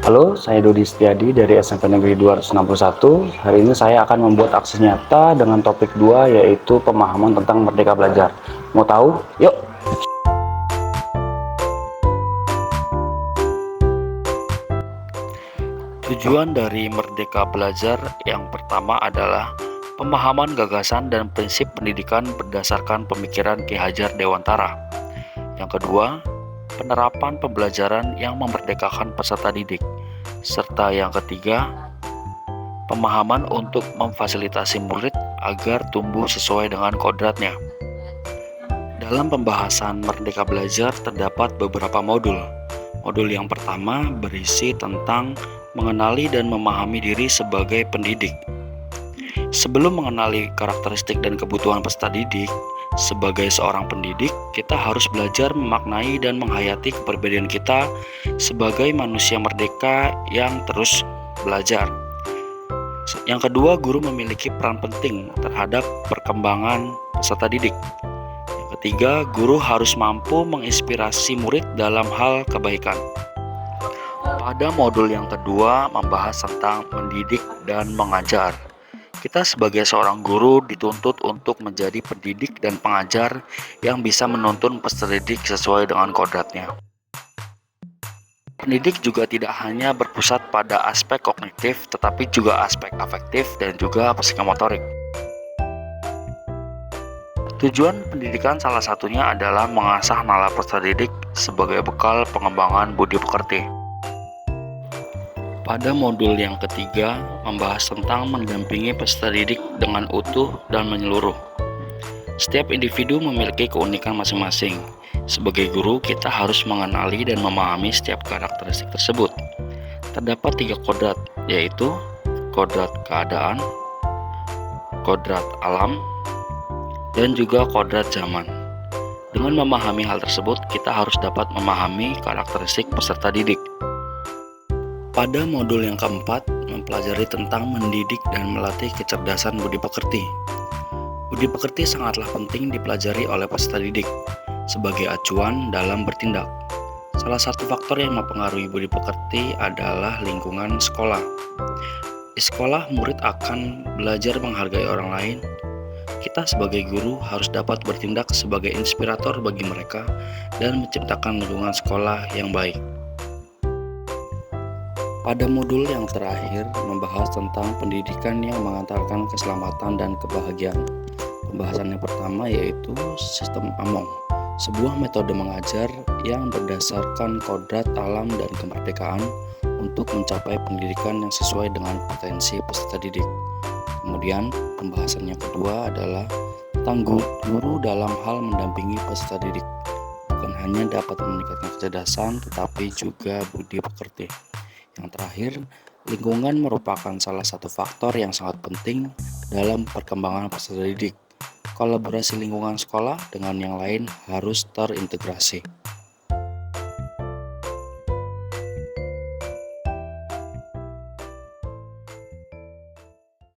Halo, saya Dodi Setiadi dari SMP Negeri 261. Hari ini saya akan membuat aksi nyata dengan topik 2, yaitu pemahaman tentang Merdeka Belajar. Mau tahu? Yuk! Tujuan dari Merdeka Belajar yang pertama adalah pemahaman gagasan dan prinsip pendidikan berdasarkan pemikiran Ki Hajar Dewantara. Yang kedua, penerapan pembelajaran yang memerdekakan peserta didik. Serta yang ketiga, pemahaman untuk memfasilitasi murid agar tumbuh sesuai dengan kodratnya. Dalam pembahasan Merdeka Belajar terdapat beberapa modul. Modul yang pertama berisi tentang mengenali dan memahami diri sebagai pendidik. Sebelum mengenali karakteristik dan kebutuhan peserta didik, sebagai seorang pendidik, kita harus belajar memaknai dan menghayati kepribadian kita sebagai manusia merdeka yang terus belajar. Yang kedua, guru memiliki peran penting terhadap perkembangan peserta didik. Yang ketiga, guru harus mampu menginspirasi murid dalam hal kebaikan. Pada modul yang kedua membahas tentang mendidik dan mengajar. Kita sebagai seorang guru dituntut untuk menjadi pendidik dan pengajar yang bisa menuntun peserta didik sesuai dengan kodratnya. Pendidik juga tidak hanya berpusat pada aspek kognitif, tetapi juga aspek afektif dan juga psikomotorik. Tujuan pendidikan salah satunya adalah mengasah nalar peserta didik sebagai bekal pengembangan budi pekerti. Pada modul yang ketiga membahas tentang mendampingi peserta didik dengan utuh dan menyeluruh. Setiap individu memiliki keunikan masing-masing. Sebagai guru, kita harus mengenali dan memahami setiap karakteristik tersebut. Terdapat 3 kodrat, yaitu kodrat keadaan, kodrat alam, dan juga kodrat zaman. Dengan memahami hal tersebut, kita harus dapat memahami karakteristik peserta didik. Pada modul yang keempat, mempelajari tentang mendidik dan melatih kecerdasan budi pekerti. Budi pekerti sangatlah penting dipelajari oleh peserta didik sebagai acuan dalam bertindak. Salah satu faktor yang mempengaruhi budi pekerti adalah lingkungan sekolah. Di sekolah, murid akan belajar menghargai orang lain. Kita sebagai guru harus dapat bertindak sebagai inspirator bagi mereka dan menciptakan lingkungan sekolah yang baik. Pada modul yang terakhir membahas tentang pendidikan yang mengantarkan keselamatan dan kebahagiaan. Pembahasan yang pertama yaitu sistem Among, sebuah metode mengajar yang berdasarkan kodrat alam dan kemerdekaan untuk mencapai pendidikan yang sesuai dengan potensi peserta didik. Kemudian pembahasan yang kedua adalah tentang guru dalam hal mendampingi peserta didik. Bukan hanya dapat meningkatkan kecerdasan tetapi juga budi pekerti. Yang terakhir, lingkungan merupakan salah satu faktor yang sangat penting dalam perkembangan peserta didik. Kolaborasi lingkungan sekolah dengan yang lain harus terintegrasi.